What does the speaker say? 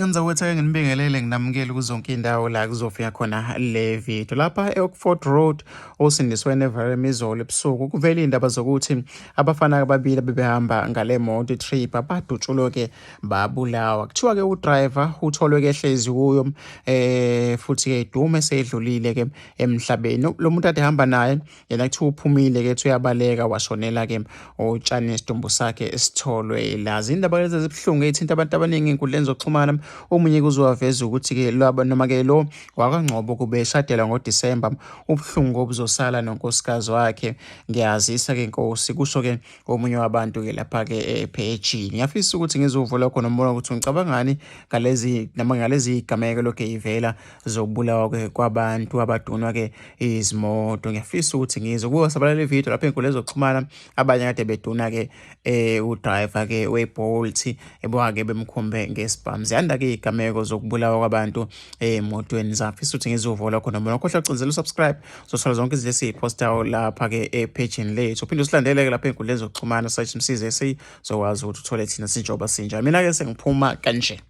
Ngenza ukuthi-ke nginibingelele nginamukele kuzonke iy'ndawo la kuzofika khona le video. Lapha e-Oakford Road osindisweni eVarem izolo ebusuku kuvele iy'ndaba zokuthi abafana ababili bebehamba ngale moto trip abadutshulwe-ke babulawa. Kuthiwa-ke u-driver utholwe-ke ehlezi kuyo futhi-ke idume esedlulile-ke emhlabeni. Lo muntu ade ehamba naye yena kuthiwa uphumile-ke ethi uyabaleka washonela-ke utshani isidumbu sakhe esitholwe lazi. Iy'ndaba lezi ezibuhlungu ey'thinta abantu abaningi ey'nkundleni zokuxhumana. Omunye kuzowaveza ukuthi-ke noma-ke lo wakwaNgcobo kube eshadelwa ngoDisemba ubuhlungu obuzosala nonkosikazi wakhe. Ngiyazisa-ke Nkosi, kusho-ke omunye wabantu-ke lapha-ke ephejini. Ngiyafisa ukuthi ngizovula khona umbona ukuthi ngicabangani ngalezi y'gameko lokhu ey'vela zokubulawa-ke kwabantu abadunwa-ke izimoto. Ngiyafisa ukuthi ngizwe kuwe sabalala le video lapha ey'nkundleni zokuxhumana abanye kade beduna-ke u-driver-ke we-Bolt ebona-ke bemkhombe ngesibhamu. Ziyanda-ke iy'gameko zokubulawa kwabantu ey'motweni. Ngiyafisa ukuthi ngizovula khona umbona. Awukhohlwa ukucindezela u-subscribe uzothola zonke izinto esiy'phostayo lapha-ke ephejini lethu. Uphinde usilandele-ke lapha ey'nkundleni zokuxhumana search Msiza SA uzokwazi ukuthi uthole thina sinjengoba sinjalo. Mina-ke sengiphuma kanje.